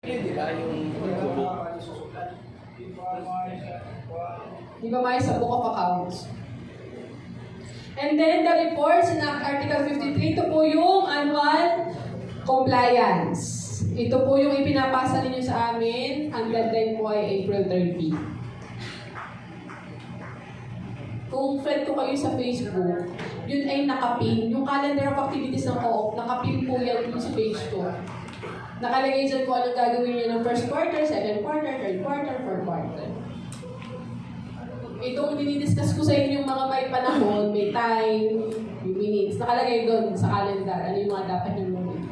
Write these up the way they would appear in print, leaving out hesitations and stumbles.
Di ba yung book? Di ba may sa Book of Accounts? And then the reports in Article 53, ito po yung annual compliance. Ito po yung ipinapasa ninyo sa amin. Ang deadline po ay April 30. Kung friend ko kayo sa Facebook, yun ay nakapin. Yung calendar of activities ng co-op, nakapin po yan sa page ko. Nakalagay dyan kung anong gagawin niyo ng first quarter, second quarter, third quarter, fourth quarter. Itong dinidiscuss ko sa inyo yung mga may panahon, may time, may minutes, nakalagay doon sa calendar, ano yung mga dapat nyo gawin.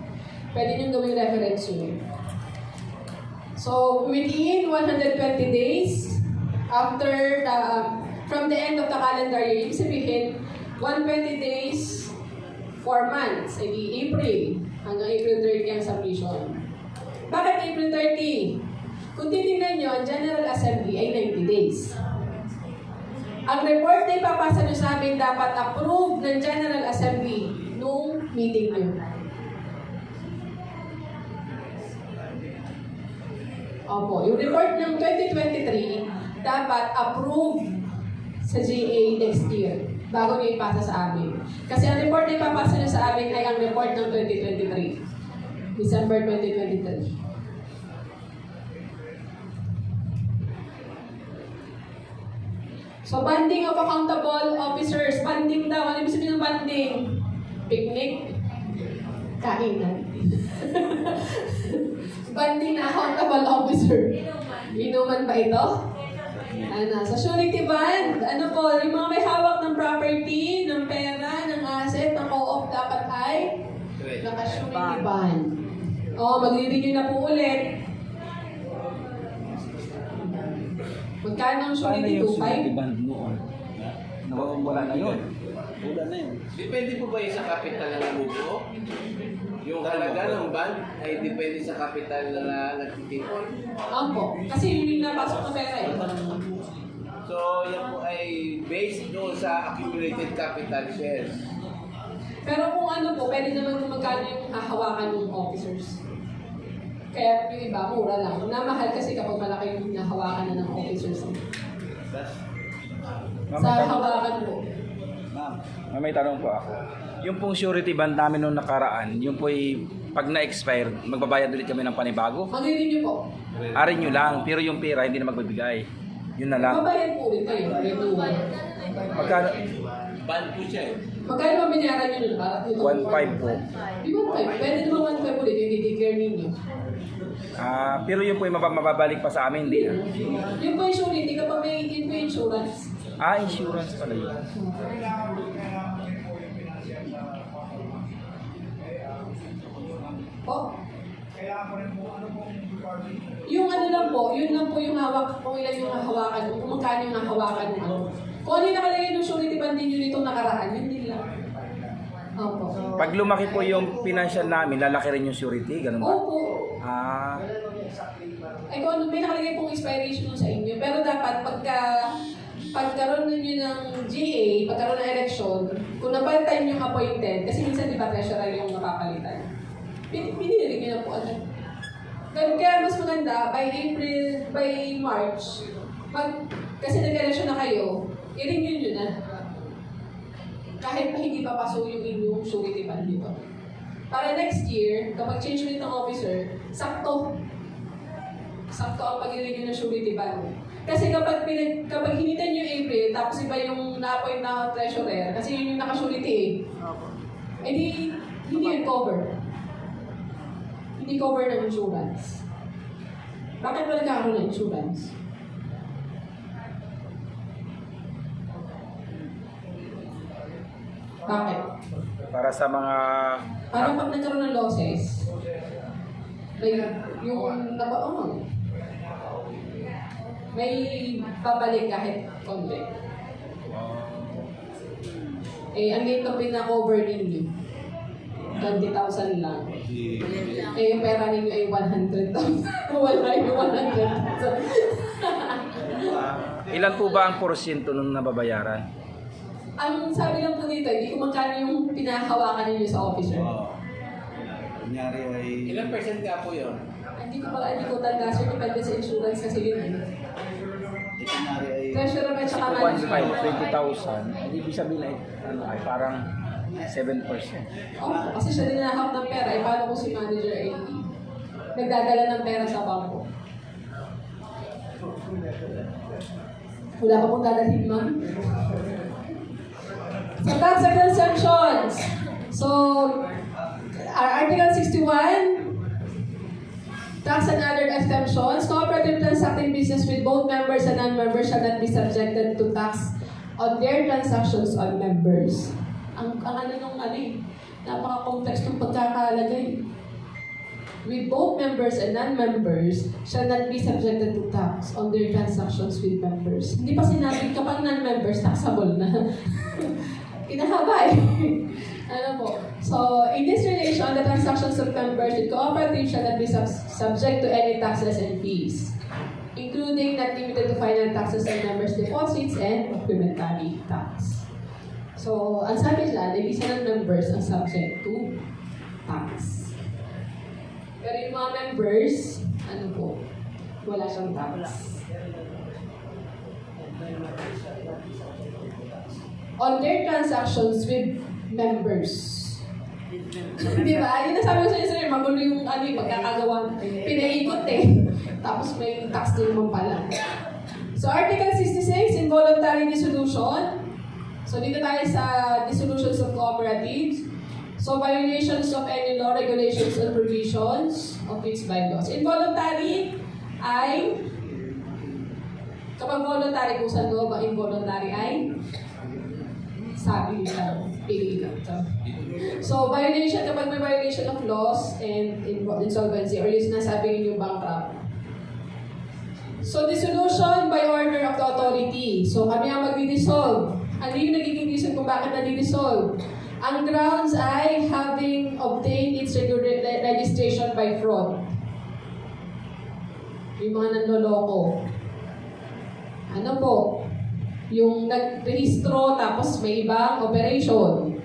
Pwede nyo gawing reference yun. So, within 120 days, after from the end of the calendar year, ibig sabihin, 120 days, 4 months, edi April, hanggang April 30 ang submission. Bakit April 30? Kung titignan nyo, ang General Assembly ay 90 days. Ang report na ipapasa nyo sa amin dapat approve ng General Assembly nung meeting nyo. Opo, yung report ng 2023 dapat approve sa GA next year bago nyo ipasa sa amin. Kasi ang report na ipapasa nyo sa amin ay ang report ng 2023. December 2023. So, banding of accountable officers. Banding daw. Ano ibig sabihin ng banding? Picnic? Kainan. Banding na accountable officer. Inuman ba ito? Ano, sa surety bond, ano po, yung mga may hawak ng property, ng pera, ng asset, ng co-op, dapat ay naka-surety bond. O, magre-renew na po ulit. Magkano ang surety? 2.5? Band noon? Wala na yun. Wala na yun. Depende po ba yung sa capital na nabubuo? Yung halaga ng band ay depende sa capital na nagtitipon? Opo. Kasi yun yung napasok na pera eh. So, yan po ay based doon sa accumulated capital shares. Pero kung ano po, pwede naman kung magkano yung hahawakan ng officers. Kaya yung iba, mura lang. Namahal kasi kapag malaki yung nahawakan na ng officers. Sa hawakan po. Ma'am, may tanong po ako. Yung pong surety bond namin noong nakaraan, yung po pag na-expire, magbabayad ulit kami ng panibago? Mag-renew po. Arin nyo lang, pero yung pera hindi na magbibigay. Yun na lang. Mabayad po ulit kayo. Renewal. Magkano? Band po siya eh. Magkano ba binayaran nyo nun? 1.5 po. Di ba 1.5? Pwede naman 1.5 ulit yung i-declare ninyo. Pero yun po yung mababalik pa sa amin, hindi na. Yung po yung surety, kapag may yun po yung insurance. Insurance pala yun. Po. Yung ano lang po, yun lang po yung hawak, kung ilan yung hawakan, kung magkano yung hawakan mo. Kung ano yung nakalagay ng surety bond din yun itong nakaraan, yun din lang. Opo. Pag lumaki po yung financial namin, lalaki rin yung surety, ganun ba? Opo. Ay kung ano, may nakalagay pong expiration sa inyo. Pero dapat pagkaroon ninyo ng GA, pagkaroon ng election, kung napalitan yung appointed, kasi minsan di ba treasurer yung napapalitan, pinilig nyo na po agad. Kaya mas maganda, by March, kasi nag-election na kayo, i-renew nyo na. Kahit pa hindi pa paso yung inyong surety bond dito. Para next year, kapag change ulit ng officer, sakto ang pag-renew ng surety bond. Kasi kapag hinitan yung April, tapos iba yung na-appoint na treasurer, kasi yun yung naka-surety eh. Hindi yun cover. Hindi cover ng insurance. Bakit ba nagkakaroon ng insurance? Bakit? Para sa mga... Parang pag nagkaroon ng losses, yung nabaon, may babalik kahit konti. Ang dito pina-cover ninyo, 20,000 lang. Yung pera ninyo ay 100,000. Wala yung 100,000. Ilan po ba ang porsyento nung nababayaran? Ang sabi lang po dito, hindi ko magkano yung pinahawakan ninyo sa officer. Kunyari ay... Ilang percent nga po yun? Ano hindi ko tanda, sir, depende sa insurance kasi yun. Treasurer at saka 2.5, management. 20,000. Ibig sabihin ay, ay parang 7%. Oh, kasi siya din nakakap ng pera, eh paano kung si manager ay nagdadala ng pera sa bangko? Wala ka pong dadalhin, ma'am? So, tax exemptions. So, Article 61, tax and other exemptions. Cooperative transacting business with both members and non-members shall not be subjected to tax on their transactions on members. Ang ano nung napaka-complex ng pagkakalagay. With both members and non-members shall not be subjected to tax on their transactions with members. Hindi pa sinabi, kapag non-members, taxable na. Kinahaba eh. Ano po? So, in this relation, the transactions of members with cooperative shall not be subject to any taxes and fees, including not limited to final taxes on members' deposits and documentary tax. So, ang sabi nila, isa ng members ang subject to tax. Pero yung mga members, ano po, wala siyang tax. On their transactions with members. Di ba? Yun na sabi ko sa inyo, sir, magulo yung magkakagawa. Pinaikot eh. Tapos may tax din naman pala. So, Article 66, involuntary dissolution. So, dito tayo sa dissolutions of cooperatives. So, violations of any law, regulations, and provisions of its bylaws. Involuntary ay, kapag voluntary kung saan loob, ang involuntary ay, sabi nila, pili lang. So, violation, kapag may violation of laws and insolvency, or yung sinasabi yung bankrupt. So, dissolution by order of the authority. So, kami ang magdi-dissolve. Ano yung nagiging reason kung bakit nadi-dissolve? Ang grounds ay having obtained its registration by fraud. Yung mga nanloloko. Ano po? Yung nagrehistro tapos may ibang operation.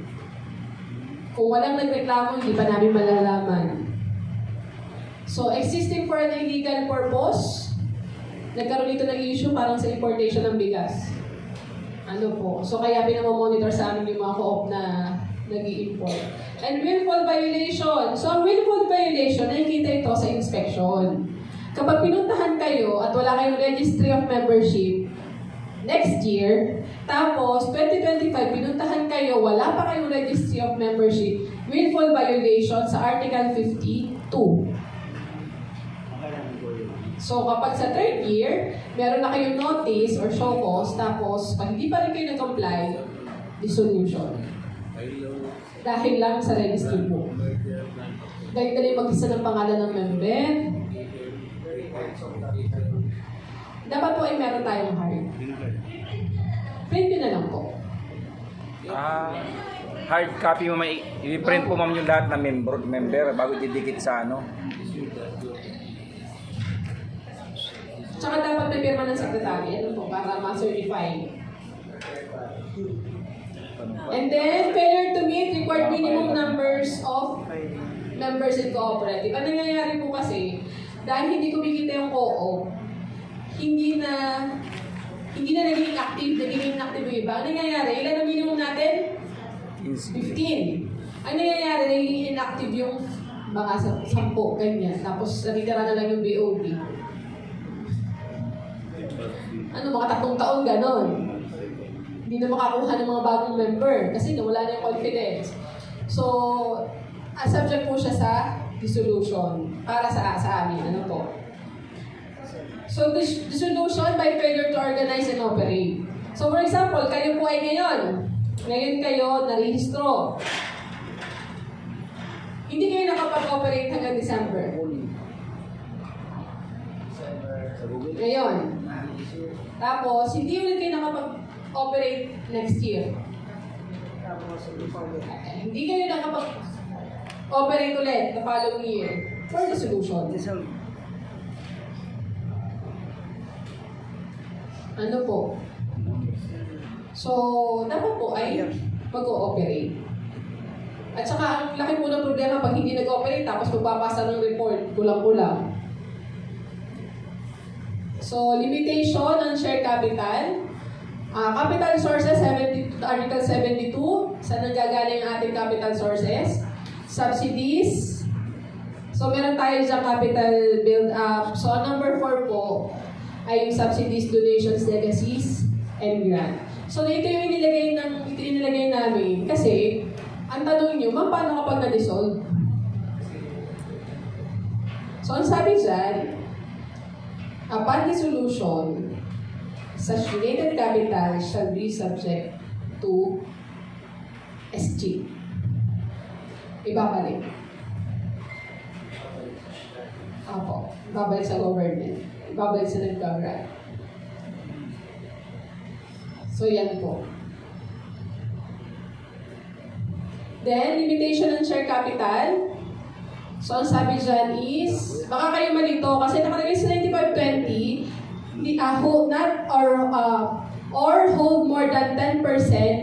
Kung walang nagreklamo, hindi pa namin malalaman. So, existing for an illegal purpose, nagkaroon dito ng issue parang sa importation ng bigas. Ano po? So, kaya pinamamonitor sa amin yung mga co-op na nag-i-import. And willful violation. So, ang willful violation, nakikita ito sa inspection. Kapag pinuntahan kayo at wala kayong registry of membership, next year, tapos 2025, pinuntahan kayo, wala pa kayong registry of membership, willful violation sa Article 52. So, kapag sa third year, meron na kayong notice or show cause, tapos pag hindi pa rin kayo nag-comply, dissolution. Dahil lang sa registry book. Dahil mag-isa ng pangalan ng member. Dapat po ay meron tayong hard. Print nyo na lang po. Hard copy mo, i-print po ma'am yung lahat ng member bago didikit sa ano. Tsaka dapat may pirma ng secretary, ano po, para ma-certify. And then, failure to meet required minimum numbers of members in cooperative. Ang nangyayari po kasi, dahil hindi kumikita yung co-op, hindi na naging active yung iba. Ang nangyayari, ilan ang minimum natin? 15. Ang nangyayari, naging inactive yung mga 10, ganyan. Tapos, natitira na lang yung BOD. Mga 3 taon, ganon. Hindi na makakuha ng mga bagong member kasi nawala na yung confidence. So, subject po siya sa dissolution para sa amin. Ano po? So, dissolution by failure to organize and operate. So, for example, kayo po ay ngayon. Ngayon kayo narehistro. Hindi kayo nakapag-operate hanggang December. Ngayon. Tapos, hindi ulit kayo nakapag-operate next year. Hindi kayo nakapag-operate ulit the following year for dissolution. Ano po? So, dapat po ay mag-ooperate. At saka, ang laki po ng problema pag hindi nag-ooperate tapos magpapasa ng report, kulang-kulang. So, limitation on share capital. Capital sources, Article 72. Saan nanggagaling ang ating capital sources? Subsidies. So, meron tayo dyan capital build-up. So, number 4 po ay yung subsidies, donations, legacies, and grant. So, ito yung inilagay namin. Kasi, ang tanong nyo, ma'am, paano kapag na-dissolve? So, ang sabi dyan, upon dissolution, such related capital shall be subject to SG. Ibabalik. Apo, ibabalik sa government. Ibabalik sa nag-grant. So, yan po. Then, limitation on share capital. So, ang sabi dyan is, baka kayo malito kasi nakalagay sa 9520, or hold more than 10%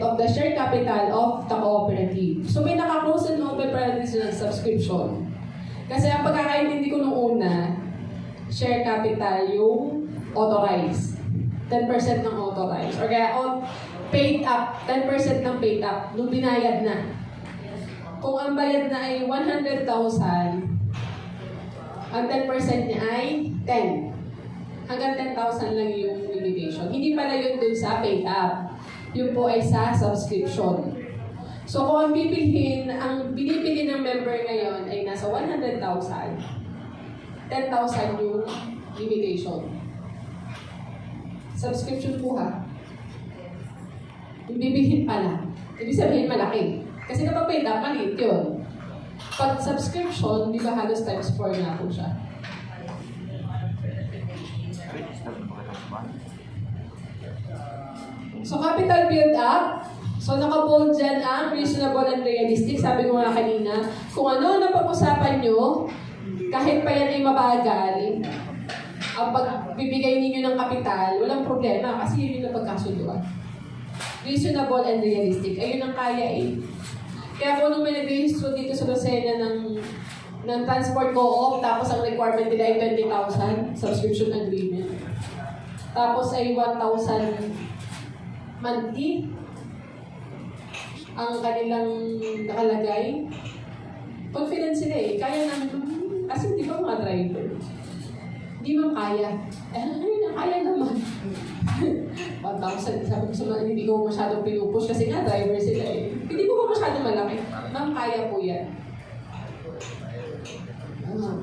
of the share capital of the cooperative. So, may naka-close and open parenthesis ng subscription. Kasi ang pagkakaintindi ko nung una, share capital yung authorized. 10% ng authorized. Or kaya paid up, 10% ng paid up, nung binayad na. Kung ang bayad na ay 100,000, ang 10% niya ay 10. Hanggang 10,000 lang yung limitation. Hindi pala yun dun sa paid up. Yun po ay sa subscription. So kung ang binibili ng member ngayon ay nasa 100,000, 10,000 yung limitation. Subscription po ha. Yung bibilhin pala. Ibig sabihin malaki. Kasi kapag paid up, maliit yun. Pag subscription, di ba halos times 4 na po siya. So, capital build-up. So, nakabold dyan ang reasonable and realistic. Sabi ko nga kanina, kung ano na pag-usapan nyo, kahit pa yan ay mabagal, ang pagbibigay ninyo ng kapital, walang problema kasi yun yung napagkasunduan. Reasonable and realistic. Ayun ang kaya eh. Kaya po nung may nag-rehistro dito sa Lucena ng transport co-op, tapos ang requirement nila ay 20,000 subscription agreement. Tapos ay 1,000 monthly ang kanilang nakalagay. Confident sila eh. Kaya namin, kasi di ba mga driver? Di man kaya. Kaya naman. 1,000. Sabi ko sa mga hindi ko masyadong pinupush kasi nga driver sila eh. Hindi ko masyadong malaki. Ma'am, kaya po yan.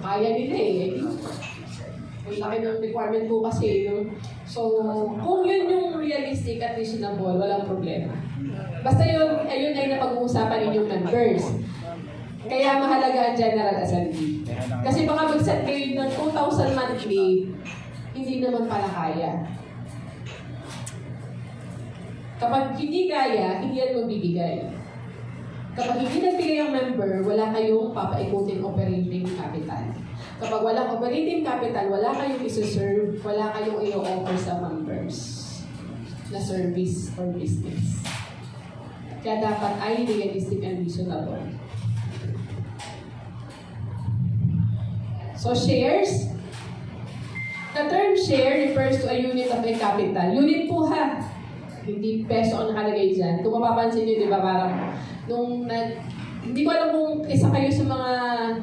Kaya nila eh. Ang laki ng requirement po kasi. No? So, kung yun yung realistic at reasonable, walang problema. Basta yun, ayun ay napag-uusapan ninyong members. Kaya mahalaga ang General Assembly. Kasi baka mag-set kayo ng 2,000 monthly, hindi naman pala kaya. Kapag hindi kaya, hindi yan magbibigay. Kapag hindi nagbigay ang member, wala kayong papaikutin operating capital. Kapag walang operating capital, wala kayong isuserve, wala kayong i-offer sa members na service or business. Kaya dapat ay realistic and reasonable. So shares, the term share refers to a unit of a capital. Unit po ha. Hindi peso ang nakalagay dyan. Kung mapapansin nyo, di ba, parang hindi ko alam kung isa kayo sa mga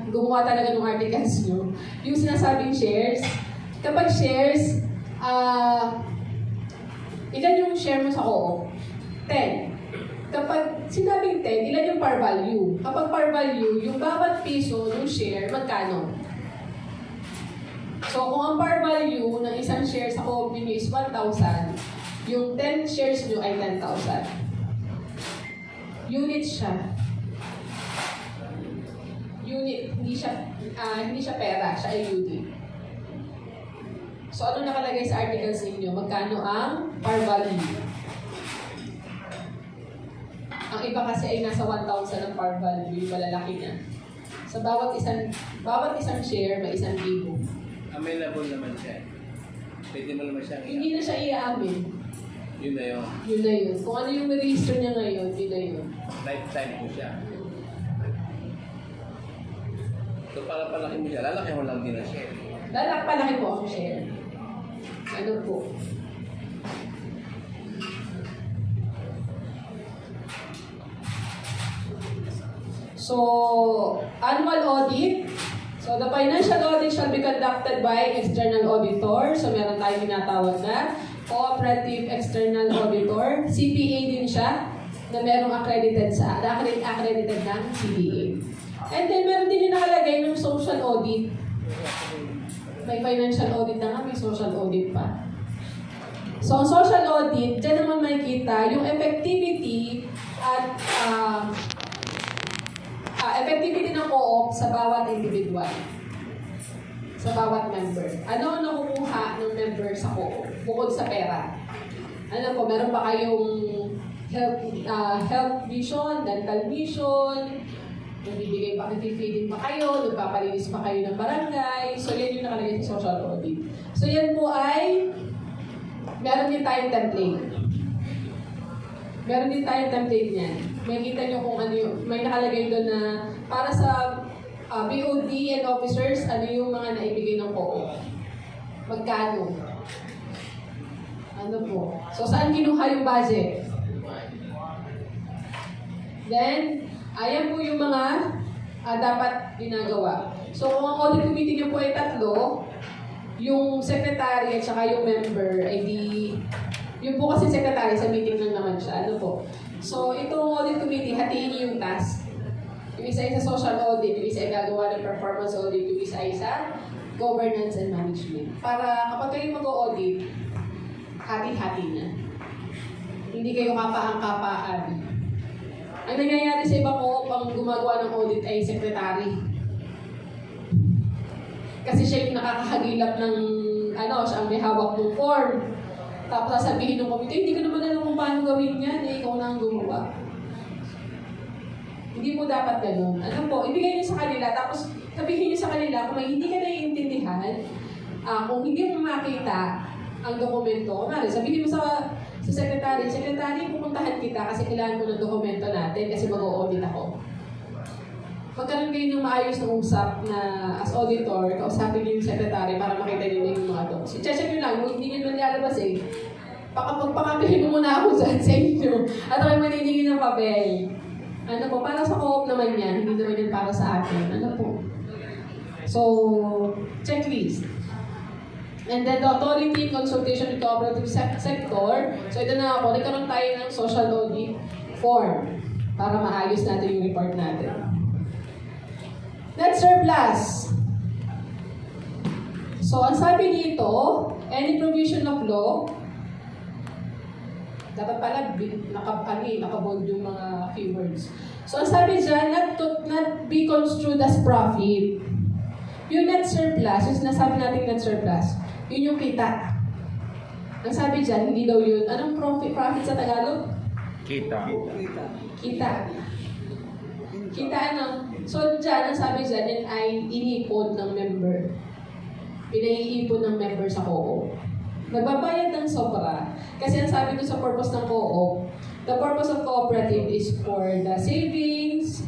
gumawa talaga ng articles nyo. Yung sinasabing shares, kapag shares, ilan yung share mo sa co-op? 10. Kapag sinabing 10, ilan yung par value? Kapag par value, yung bawat piso ng share, magkano? So, kung ang par value ng isang share sa co-op nyo is 1,000, yung 10 shares nyo ay 10,000. Unit siya. Unit, hindi siya pera, siya ay unit. So, ano nakalagay sa articles ninyo? Magkano ang par value? Ang iba kasi ay nasa 1,000 ang par value, malalaki na. Sa bawat isang share, may 1,000. Available naman siya. Pwede mo naman siya. Hindi na siya iaamin. Yun na yun. Yun na yun. Kung ano yung register niya ngayon, yun na yun. Lifetime po siya. So para palaki mo siya, lalaki mo lang din ang share. Palaki po ang share. Ano po? So, annual audit. So, the financial audit shall be conducted by external auditor. So, meron tayong tinatawag na cooperative external auditor. CPA din siya na merong accredited accredited ng CPA. And then, meron din yung nakalagay ng social audit. May financial audit na nga, may social audit pa. So, ang social audit, dyan naman makikita yung effectivity at effectivity ng co-op sa bawat individual. Sa bawat member. Ano ang nakukuha ng member sa co-op? Bukod sa pera. Ano po, meron ba kayong health vision, dental vision, nagbibigay pa, nag-feeding pa kayo, nagpapalinis pa kayo ng barangay. So, yan yung nakalagay sa social audit. So, yan po ay meron din tayong template. Meron din tayong template niyan. May kita nyo kung ano yung, may nakalagay doon na para sa BOD and officers, ano yung mga naibigay ng co-op. Magkano? Ano po? So, saan kinuha yung budget? Then, ayan po yung mga dapat ginagawa. So, kung ang audit committee nyo po ay 3, yung secretary at saka yung member ay di... Yung po kasi secretary sa meeting lang naman siya. Ano po? So, itong audit committee, hatiin niyo yung task. Yung isa ay sa social audit, yung isa ay gagawa ng performance audit, yung isa ay sa governance and management. Para kapag kayo mag-audit, hati-hati na. Hindi kayo kapaan-kapaan. Ang nangyayari sa iba ko, pang gumagawa ng audit ay secretary. Kasi siya yung nakakahagilap ng, siya ang may hawak ng form. Tapos sasabihin ng komite, hindi ko naman alam kung paano gawin yan, ikaw na ang gumawa. Hindi mo dapat ganun. Ano po, ibigay niyo sa kanila, tapos sabihin niyo sa kanila, kung may hindi ka naiintindihan, kung hindi mo makita ang dokumento, sabihin mo sa secretary, pupuntahan kita kasi kailangan ko ng dokumento natin kasi mag-audit ako. Magkaroon kayo ng maayos na usap na as auditor, kausapin niyo yung secretary para makita niyo yung mga docs. I-check niyo lang, hindi niyo nalalabas eh. Pagpakapihin mo muna ako dyan sa inyo. At ako'y maniningin ng papel. Ano po, para sa co-op naman yan, hindi naman yan para sa akin. Ano po? So, checklist. And then the authority, consultation with cooperative sector. So ito na ako, nagkaroon tayo ng social audit form para maayos natin yung report natin. Net surplus. So, ang sabi dito, any provision of law, dapat pala nakabold yung mga keywords. So, ang sabi dyan, not be construed as profit. Yung net surplus, yung sinasabi natin net surplus, yun yung kita. Ang sabi dyan, hindi daw yun. Anong profit sa Tagalog? Kita. Kita ano? So, dyan, ang sabi dyan, yan ay iniipon ng member. Pinaiipon ng member sa co-op. Nagbabayad ng sobra. Kasi ang sabi ko sa purpose ng co-op, the purpose of cooperative is for the savings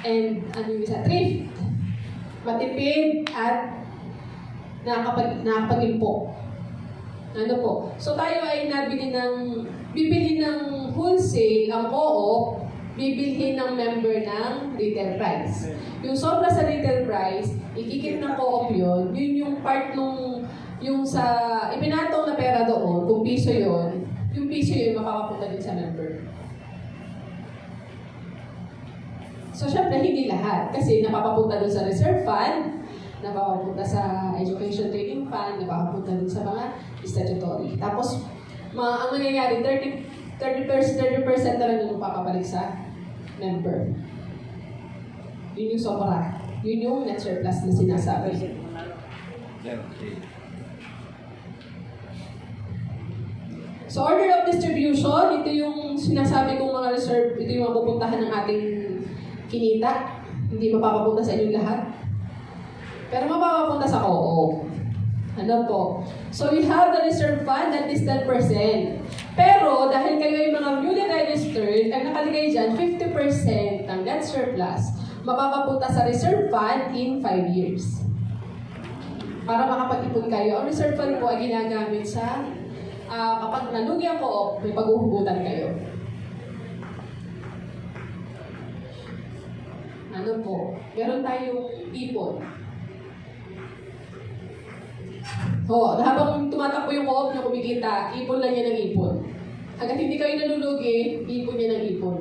and thrift, matipid at nakapag-impok. Ano po? So tayo ay bibili ng wholesale ang co-op, bibilhin ng member ng retail price. Yung sobra sa retail price, ikikip ng co-op yun yung part nung yung sa ipinatong na pera doon, kung piso yun, yung piso yun makapapunta din sa member. So syempre hindi lahat kasi napapapunta doon sa reserve fund, napapapunta sa education training fund, napapapunta din sa mga statutory. Tapos ang nangyayari, 30% na lang yung papabalik sa member. Yun yung sobra. Yun yung net surplus na sinasabi. So, order of distribution, ito yung sinasabi kong mga reserve, ito yung mapupuntahan ng ating kinita. Hindi mapapapunta sa inyong lahat. Pero mapapapunta sa co-op. Ano po? So, we have the reserve fund, that is 10%. Pero, dahil kayo ay mga newly registered, ang nakalagay dyan, 50% ng net surplus, mapapapunta sa reserve fund in 5 years. para makapag-ipon kayo. Ang reserve fund po ay ginagamit sa kapag nalugi ang co-op, may paghuhugutan kayo. Ano po? Meron tayong ipon. Habang tumatakbo yung co-op nyo kumikita, ipon lang yan ng ipon. Hanggat hindi kayo nalulugi, ipon yan ng ipon.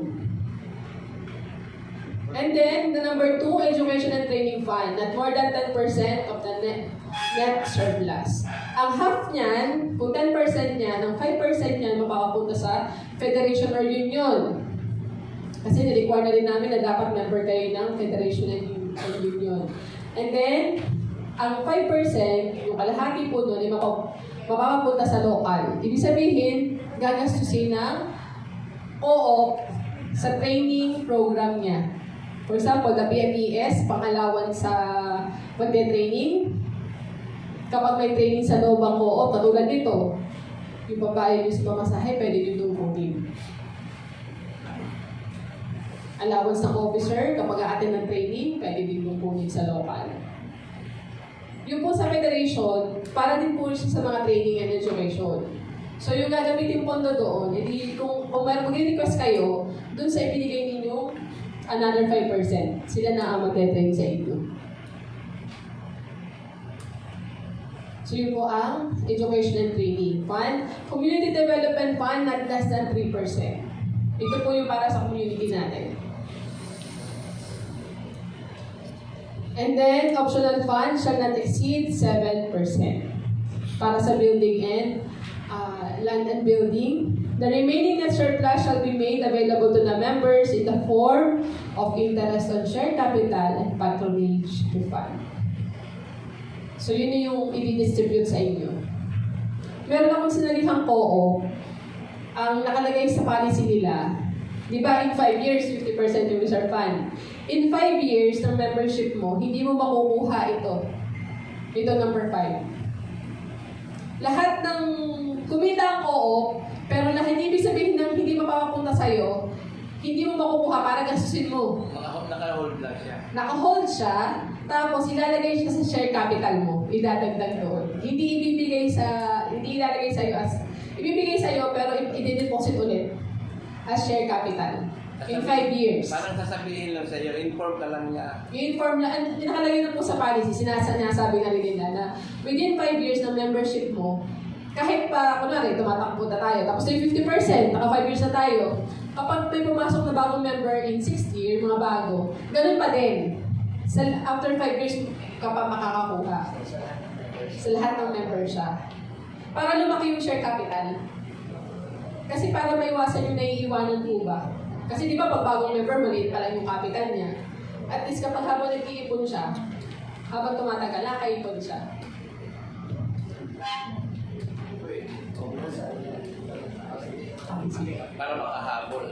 And then, the number 2, education and training fund, not more than 10% of the net surplus. Ang half niyan, kung 10% niyan, ang 5% niyan mapapapunta sa federation or union. Kasi ni-require na rin namin na dapat member kayo ng federation and union. And then, ang 5%, yung kalahati po doon, ay mapapapunta sa local. Ibig sabihin, gagastusin ng co-op sa training program niya. For example, the PMES, pangalawan sa pagde-training. Kapag may training sa loob ang co-op, katulad nito, yung babae yung sa pamasahe, pwede yung tungkutin. Allowance ng officer, kapag a-attend ng training, pwede din tungkutin sa local. Yung po sa federation, para din po siya sa mga training and education. So yung gagamitin pondo doon, edi kung mag-request kayo, doon sa ibinigay ninyo, another 5%. Sila na ang magte-train sa inyo. So yun po ang Education and Training Fund. Community Development Fund, not less than 3%. Ito po yung para sa community natin. And then, optional fund shall not exceed 7%. Para sa building and land and building. The remaining net surplus shall be made available to the members in the form of interest on share capital and patronage to fund. So yun yung i-distribute sa inyo. Meron akong sinalihang co-op. Ang nakalagay sa policy nila, di ba in 5 years, 50% yung reserve fund. In 5 years ng membership mo, hindi mo makukuha ito. Ito number 5. Lahat ng kumita ang co-op, pero na hindi ibig sabihin ng hindi mapapapunta sa'yo, hindi mo makukuha para gastusin mo. Naka-hold lang siya. Naka-hold siya, tapos ilalagay siya sa share capital mo. Idadagdag doon. Hindi ilalagay sa'yo as, ibibigay sa'yo pero i-deposit ulit as share capital. In 5 years. Parang sasabihin lang sa'yo, inform ka lang niya. I-inform na, nakalagay na po sa policy, sinasabi na rin nila na within 5 years ng membership mo, kahit pa, kunwari, tumatakbo na tayo, tapos yung 50%, naka 5 years na tayo, kapag may pumasok na bagong member in 6th year, mga bago, ganun pa din. After 5 years, kapag makakakuha. Sa lahat ng member siya. Para lumaki yung share capital. Kasi para maiwasan yung naiiwanan po ba? Kasi di ba pag bagong member, maliit pa lang yung capital niya. At least kapag habang nag-iipon siya, habang tumatagal, nakaipon siya. Para makahabol.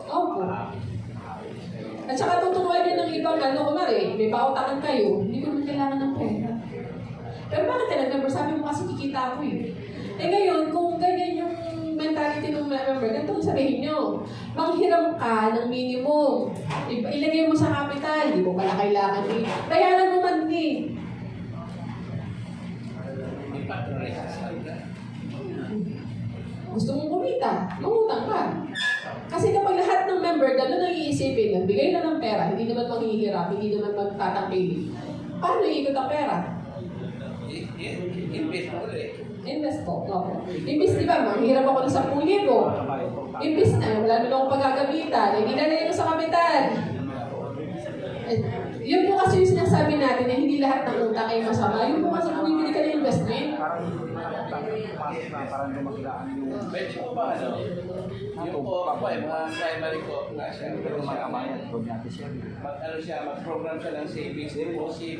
Opo. At saka tuturuan din ng ibang kumari, may pautangan kayo, hindi ko naman kailangan ng pera. Pero bakit ka nag-member? Sabi mo kasi kikita ako eh. Eh ngayon, kung ganyan yung mentality ng member, ganito sabihin nyo, manghiram ka ng minimum. Ilagay mo sa capital, hindi mo pala kailangan eh. Bayaran mo monthly. May patronage sa Gusto mong kumita, mangutang ka. Kasi kapag lahat ng member, gano'n ang iisipin, nagbigay na ng pera, hindi naman manghihirap, hindi naman magtatangkili. Paano iikot ang pera? Invest mo ulit. Invest po. Opo. Imbis, di ba, manghirap ako ng 10,000. Imbis na, wala naman akong pagkagamitan, hindi na rin sa kapital. Yun po kasi yung sinasabi natin na hindi lahat ng utang ay masama. Yun po kasi bumibili ka ng investment. Parang dumakilaan yung Pwede po ba yung po ako ay mga primary ko na siya. pero mag-amayan. Mag-program siya ng savings deposit.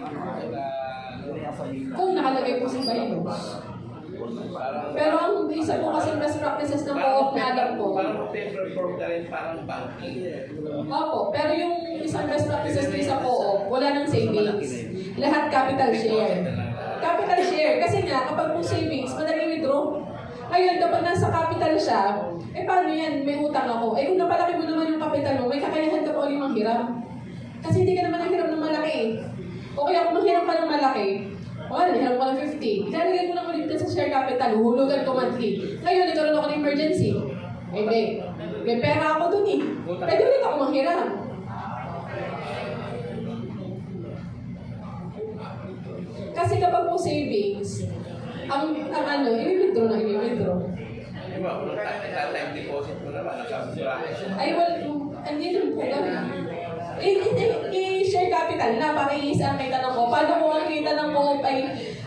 Kung nakalagay po sa bylaws. Pero ang isa po kasi best practices ng co-op na alam po. Parang paper form ka rin, parang banking. Opo, pero yung isang best practices din sa co-op, wala nang savings. Lahat capital share. Capital share. Kasi nga, kapag po savings, madali withdraw. Ngayon, kapag nasa capital siya, paano yan? May utang ako. Kung napalaki mo naman yung capital mo, may kakayahan ka pa ulit manghiram. Kasi hindi ka naman nanghiram ng malaki eh. O kaya kung manghiram ka ng malaki, Wala, hiram ko ng 50. Ilalagay ko lang ulit sa share capital, huhulugan ko monthly. Ngayon, nagkaroon ako ng emergency. May pera ako dun eh. Pwede ulit ako manghiram. Kasi kapag po savings, ang i-withdraw na i-withdraw. Di ba, kung time deposit mo naman, nakasura. Ay, hindi rin po kami. I-share capital na para i-isa ang kita ng co-op. Paano kung ang kita ng co-op ay,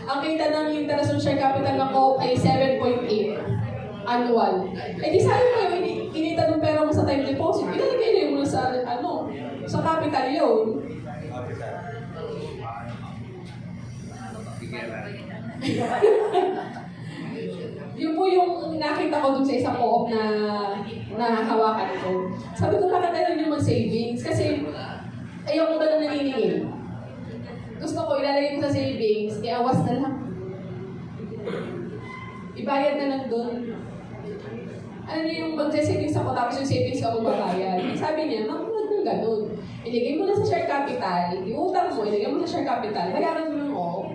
ang kita ng interest ng share capital ng co-op ay 7.8 annual. Eh di sabi mo yung kinita ng pera mo sa time deposit, ilalagay mo sa, sa capital yun. Sige na. Yun po yung nakita ko dun sa isang co-op na hawakan ko. Sabi ko, bakit ayaw nyo mag-savings? Kasi ayaw ko ba na naniningil? Gusto ko ilalagay ko sa savings, iawas na lang. Ibayad na lang dun. Ano niyo yung mag-savings ako tapos yung savings ako magbabayad? Sabi niya, mamulag ng ganun. Iligay mo na sa share capital, iutang mo, iligay mo sa share capital, bayaran mo ng co-op.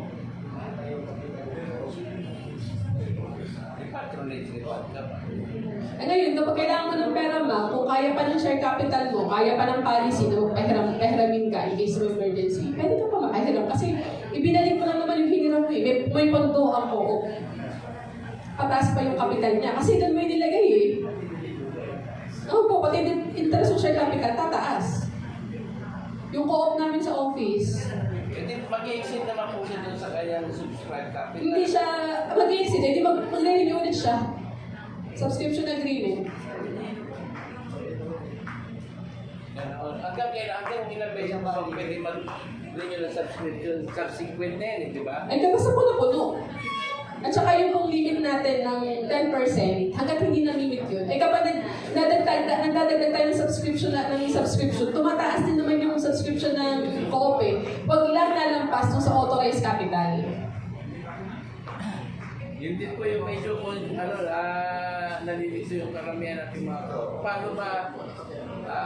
Ngayon, kapag kailangan mo ng pera ma, kung kaya pa ng share capital mo, kaya pa ng policy na pahiramin ka in case of emergency, pwede ka pa makahiram. Kasi ibinalik mo lang naman yung hiniram mo eh. May pondo ang co-op. Pataas pa yung capital niya. Kasi doon mo yung nilagay eh. Oo po, pati interest ng share capital, tataas. Yung co-op namin sa office, Hindi, mag-i-exit naman po siya doon sa kanyang subscribe capital. hindi siya mag-exit, hindi mag-renew ulit siya. Subscription agreement. Hanggang ilang beses ba pwede mag-renew ng subscription subsequent na yun, di ba? Ay, basta po na puno. At saka yung pong limit natin ng 10%, hanggat hindi na-limit yun. Eh kapag nagdadagdag tayo ng subscription, tumataas din naman yung subscription ng co-op eh. Huwag lang nalampas dun sa authorized capital. Yun din po yung medyo nalilito yung karamihan natin mga ko. Paano ba?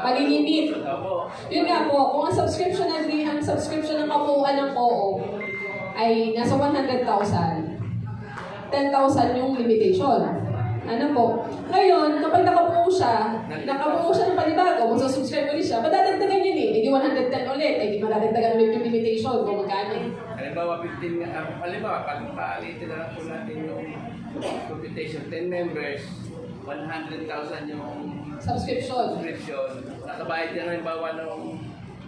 Malilimit. Opo. Yun nga po, kung ang subscription ng kabuuan ng co-op ay nasa 100,000, 10,000 yung limitation. Ano po? Ngayon, kapag nakabuo siya ng panibago, magsusubscribe ulit siya, madadagdagan yun eh. Hindi 110 ulit, hindi madadagdagan ulit yung limitation kung magkano. Halimbawa, 15 halimbawa, palitin na lang po natin yung computation, 10 members, 100,000 yung Subscription. Nakabayad na halimbawa ng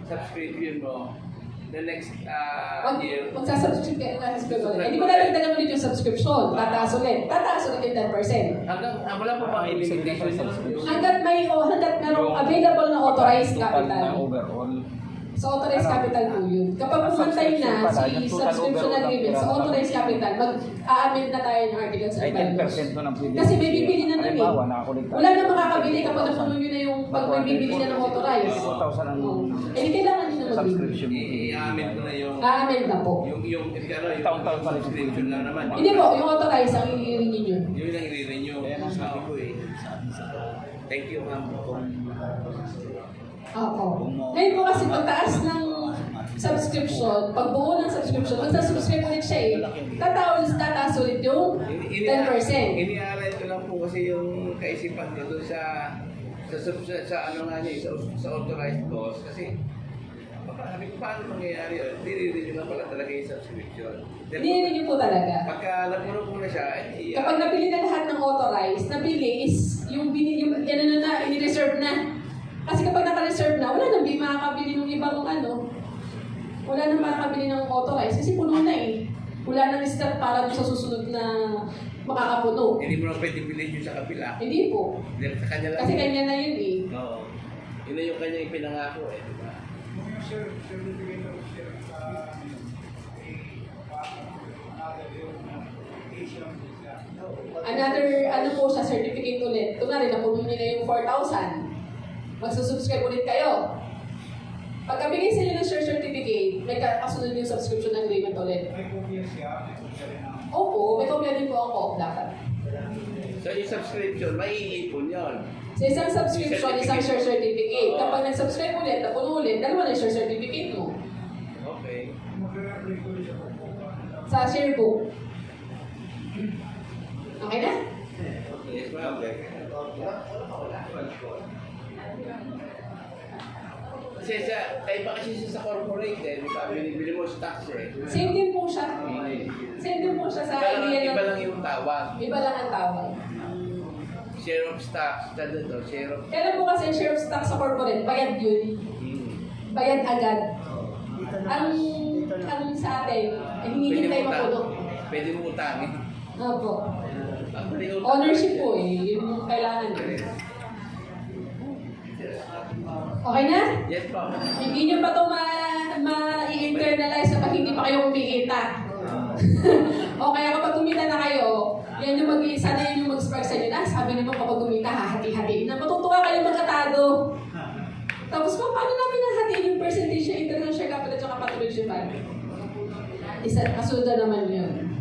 subscription mo. The next year, Magsasubscribe ka na subscription. Hindi madadagdagan ulit yung subscription. Tataas ulit yung 10%. wala po bang limitation yun? Hanggat merong available na authorized Total na capital. overall. Sa authorized capital po yun. Kapag pumantay na si subscription agreement sa authorized capital, mag-a-amend na tayo ng articles of Ay, values. 10% na pwede. Kasi may bibili na nun eh. Halimbawa, nakakolekta. Wala na makakabili kapag napuno nyo na yung pag may bibili na ng authorized. 2,000 ang Eh, di kailangan nyo na magbibili. subscription. I-amend ko na yung A-amend na po. yung Taon-taon pa rin. subscription lang naman. Hindi po, yung authorized ang i-renew nyo. Yun ang i-renew. Ayan ang sabi ko eh. Thank you, ma'am. Oo. Ngayon po kasi pagtaas ng subscription, pagbuo ng subscription, magsa-subscribe ulit siya eh. Tataas ulit yung 10%. Iniaalay ko lang po kasi yung kaisipan ko doon sa ano nga niya, sa authorized cost. Kasi, sabi ko, paano mangyayari yun? Hindi lang pala talaga yung subscription. Hindi po talaga. Pagka napuno po na siya, Kapag napili na lahat ng authorized, napili is yung ini-reserve na. Kasi kapag naka-reserve na, wala nang makakabili ng ibang wala nang makakabili ng authorized kasi puno na eh. Wala nang stock para sa susunod na makakapuno. Hindi mo na pwede bilhin yun sa kabila. Hindi po. Dahil sa kanya lang. Kasi kanya na yun eh. Oo. Yun na yung kanya ipinangako eh, di ba? Another, po siya, certificate ulit. Kunwari, napuno niyo na yung 4,000. Magsusubscribe ulit kayo. Pagkabigay sa inyo ng share certificate, may kasunod yung subscription agreement ulit. Opo, may kopya din po ang co-op dapat. So yung subscription, may iipon yun. Sa isang subscription, isang share certificate. Kapag nag-subscribe ulit, napuno ulit, dalawa na yung share certificate mo. Okay. Sa share book. Okay na? Yes, ma'am. Kasi tayo pa kasi siya sa corporate eh. Di ba? Binibili mo stocks eh. Same din po siya. Same din po siya sa idea Iba ng... lang yung tawag. Iba lang ang tawag. Share of stocks. Tado to, share of... Kailan po kasi share of stock sa corporate, bayad yun. Bayad agad. Ang sa atin, ay hinihintay mapulot. Pwede mo utangin. Opo. Ownership po eh. Yun yung kailangan. Okay na? Yes po. Hindi nyo pa ito ma-internalize kapag hindi pa kayo kumikita. O kaya kapag kumita na kayo, yan yung sana yun yung mag-spark sa inyo. Sabi naman kapag kumita, hahati-hatiin na. Matutuwa kayo magkatado. Tapos paano namin nahatiin yung percentage ng internal share capital at saka patronage fund? Kasunod naman yun.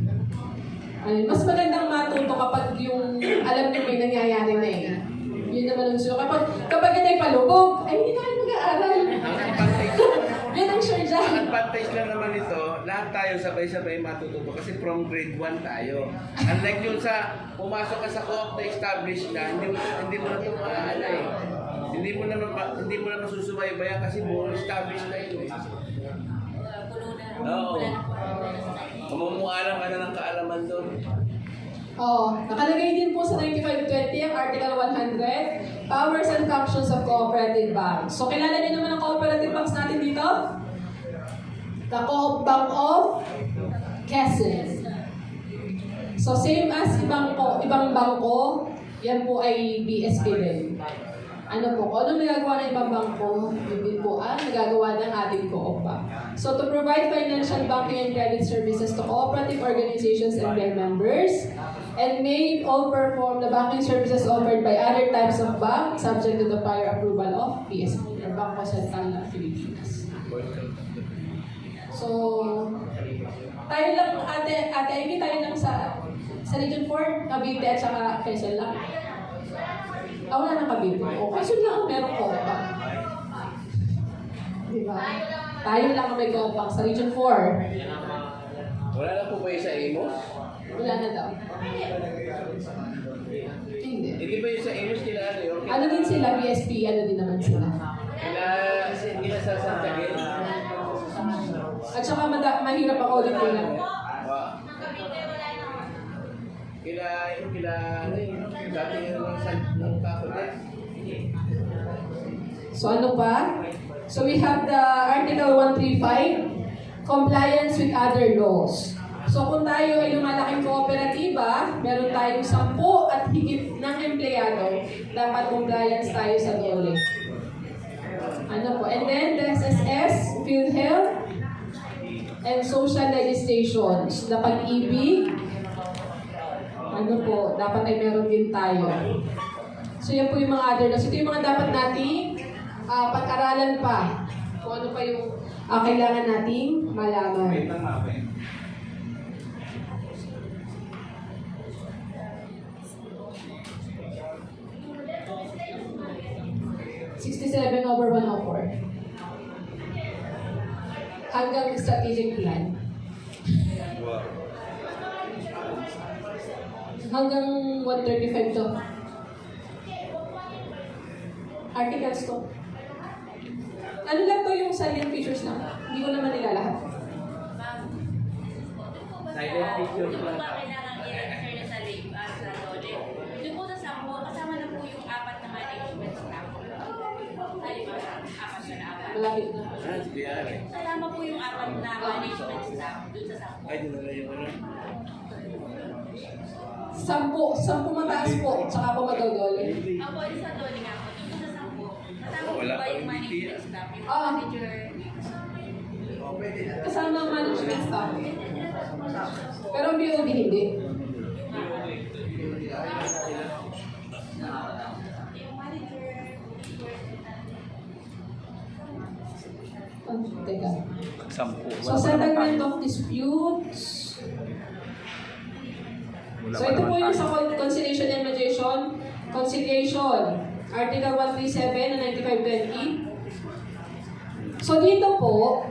Ay, mas magandang matuto kapag yung alam nyo may nangyayari na eh. Yun naman ang gusto. Kapag yun ay palubog, ay hindi na kayo mag-aaral. Yan ang sure dyan. Ang advantage lang naman ito, lahat tayo sabay-sabay matututo kasi from grade 1 tayo. Unlike yung sa pumasok ka sa co-op na established na, hindi mo na ito maaalala eh. Hindi mo na masusubaybayan kasi more established na yun eh. Oo. Kumumualam ka na ng kaalaman doon. Nakalagay din po sa 9520 ang Article 100, Powers and Functions of Cooperative Banks. So, kilala niyo naman ang cooperative banks natin dito? The Co-op Bank of Quezon. So, same as ibang bangko, yan po ay BSP din. Ano po, kung anong nagagawa ng ibang bangko, yun din po ang nagagawa ng ating Co-op Bank. So, to provide financial banking and credit services to cooperative organizations and their members, and may all perform the banking services offered by other types of bank subject to the prior approval of PSP, or Bangko Sentral ng Pilipinas. So, tayo lang, ate Amy, tayo lang sa Region 4, Cavite at saka Quezon lang. Wala nang Cavite. O, Quezon lang meron co-op bank. Diba? Tayo lang ang may co-op bank sa Region 4. Wala na po ba yung sa Amos? Wala na daw. Hindi. Hindi ba yung sa Amos nila ano yun? Ano din sila, BSP, ano din naman sila. Nila sa Santiago. At saka mahirap ang audit nila. Dati ng kakulit. So ano pa? So we have the Article 135, Compliance with Other Laws. So kung tayo ay lumalaking kooperatiba, meron tayong 10 at higit ng empleyado, dapat compliance tayo sa DOLE. Ano po? And then the SSS, PhilHealth, and social legislations, the pag-ibig, ano po, dapat ay meron din tayo. So yan po yung mga other laws. Ito yung mga dapat nating pag-aralan pa. Kung ano pa yung kailangan nating malaman. 67/104. Hanggang strategic plan. Hanggang 135 to. Articles to. Ano lang to yung salient features lang. Hindi ko naman nila lahat. Silent pictures lang. Kailangan i-refer na sa link sa DOLE. Yung po sa sampo, kasama na po yung 4 na management staff. Halimbawa, 4 na 4. Malapit na. Biyari. Kasama po yung 4 na management staff dun sa sampo. Ay, doon na yung ano. 10 mataas po, tsaka po magagol. Ako, sa DOLE nga po, dun sa sampo. Kasama po Wala ba pa yung rin management staff? Yung Ah. manager? Kasama ang management staff. Pero ang BOD hindi. Teka. 10. So, settlement of disputes. So, ito po yung sa conciliation and mediation. Conciliation. Article 137 ng 9520. So, dito po,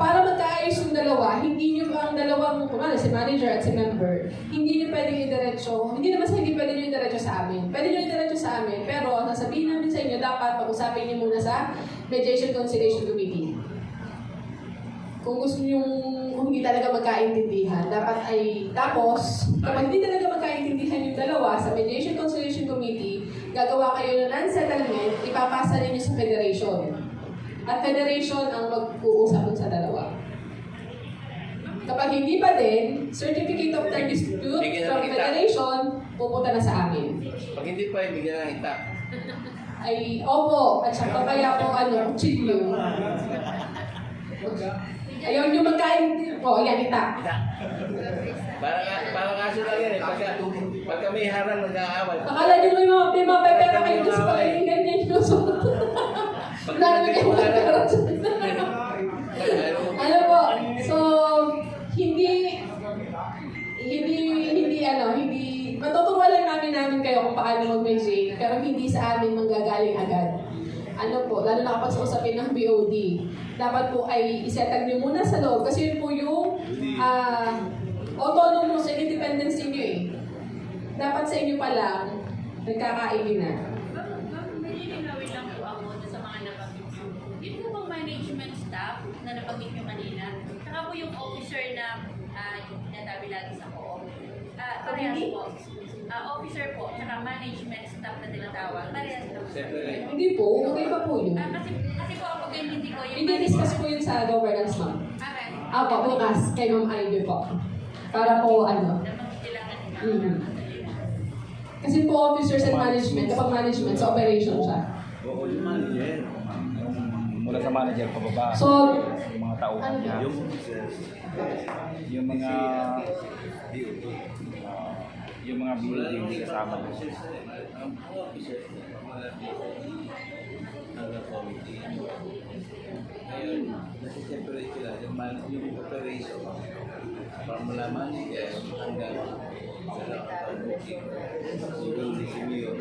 para magkaayos yung dalawa, hindi nyo ang dalawang, kumano, si manager at si member, hindi nyo pwedeng idiretso, hindi naman sa hindi pwede nyo idiretso sa amin. Pwede nyo idiretso sa amin, pero sasabihin namin sa inyo, dapat pag-usapin nyo muna sa Mediation Conciliation Committee. Kung gusto nyo hindi talaga magkaintindihan, dapat ay, tapos, kapag hindi talaga magkaintindihan yung dalawa sa Mediation Conciliation Committee, gagawa kayo ng non-settlement, ipapasa ninyo sa Federation. At Federation ang mag-uusap dun sa dalawa. Kapag hindi pa din, Certificate of Non-Dispute from Federation, pupunta na sa amin. Pag hindi pa, ibigyan ng itak. Ay, opo, at saka kaya po, kutsilyo. Ayaw nyo magkain, yan, itak. Itak. Parang kaso lang yan eh. Pagka may harang nag-aaway. Akala nyo may mga pepera kayo kasi pag ganyan nyo. So, wala naman kayo magkaroon sa ano po, so, hindi, matuturuan lang namin kayo kung paano mag-mediate, pero hindi sa amin manggagaling agad. Ano po, lalo na kapag sa usapin ng BOD, dapat po ay isetag nyo muna sa loob, kasi yun po yung autonomous and independence ninyo eh. Dapat sa inyo pa lang, nagkakainin na. May linawin lang po ako sa mga nabanggit nyo. Yun po bang management staff na nabanggit nyo kanina? Saka po yung officer na yung tinatabi lagi sa co-op. Parehas po. Officer po, saka management staff na tinatawag. Parehas lang. Hindi po, okay pa po yun. Kasi po ako ganyan hindi ko yung... Hindi-discuss po yun sa governance ma'am. Apo, bukas, kay Ma'am Ivy po. Para po, Kasi po officers and management, kapag management, sa operation siya. Oo, yung manager. Mula sa manager, pababa. So, yung mga tauhan niya. Yung mga... yung mga BOD hindi kasama yun. Ngayon, nasi-separate sila. Yung operation, para malaman yes, hanggang sa nakapag-booking. Siguro si Mayor.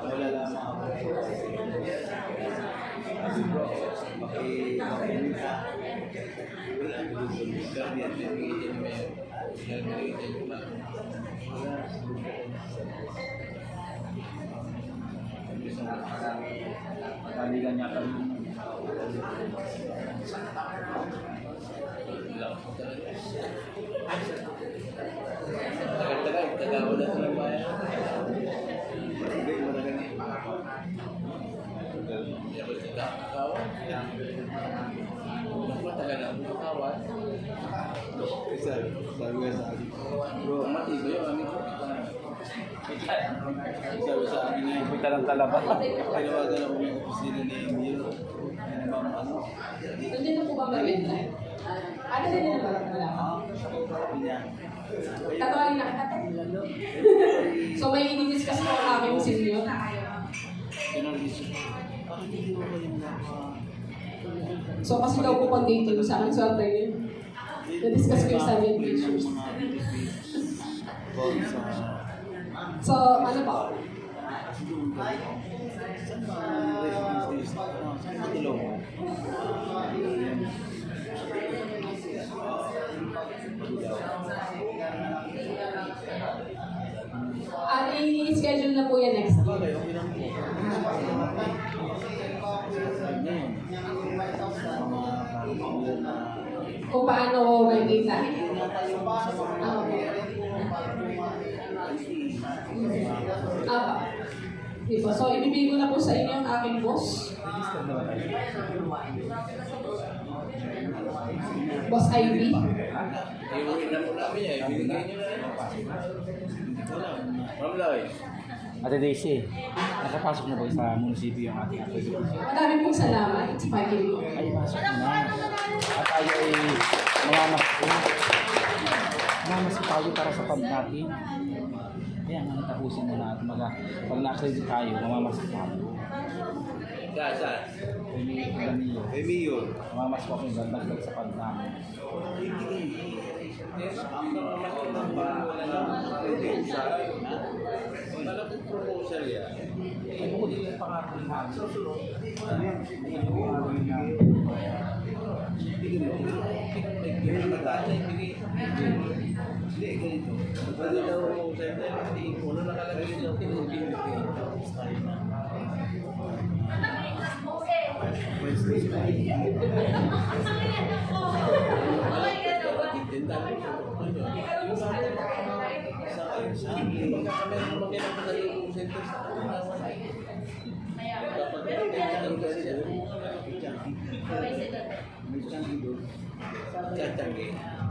Wala lamang ako. Kaligan niya kami. Tagal-tagal, tagawad na ng bayan. Hindi mo na ganyan. Matagal ang kakawad. Sabi nga sa akin, bro, matibay yung aming kapitan. Sabi sa akin nga, Punta ng talaba. tinawagan ako yung opisina ni Emil. Ano? hindi na po ba mabenta? Ano din na ba? Wala. Sabi niya, Tatawagin na kita. So may i-discuss po ang aming senior. pinag-isip ko, bakit hindi mo ba yung So kasi daw po pag date sa akin sa yun. Na-discuss ko yung 7 pictures. So ano po? I-schedule na po yan next week. Kung paano makikita. Diba? So, ibibigay ko na po sa inyo ang aking boss. Boss Ivy. iuwi na po namin niya, ibinigay niyo na rin. Ma'am Loy, Ate Daisy, nakapasok na ba sa munisipyo yung ating activity? Maraming pong salamat sa pag-ibig. Ay, pasok na. At tayo ay mamamas tayo para sa pub natin. Kaya nga tapusin mo na at pag na-accredit tayo, mamamas tayo. saan? Kay Mayor. Mamas po kami dagdag sa pag namin. Malaking proposal yan. Ay, bukod dito yung pangarap namin. Hindi, ganito. Pwede daw proposal yan. Una nakalagay daw Wednesday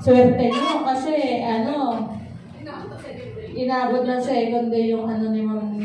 Swerte nyo kasi inabot ng second day yung ano ni Ma'am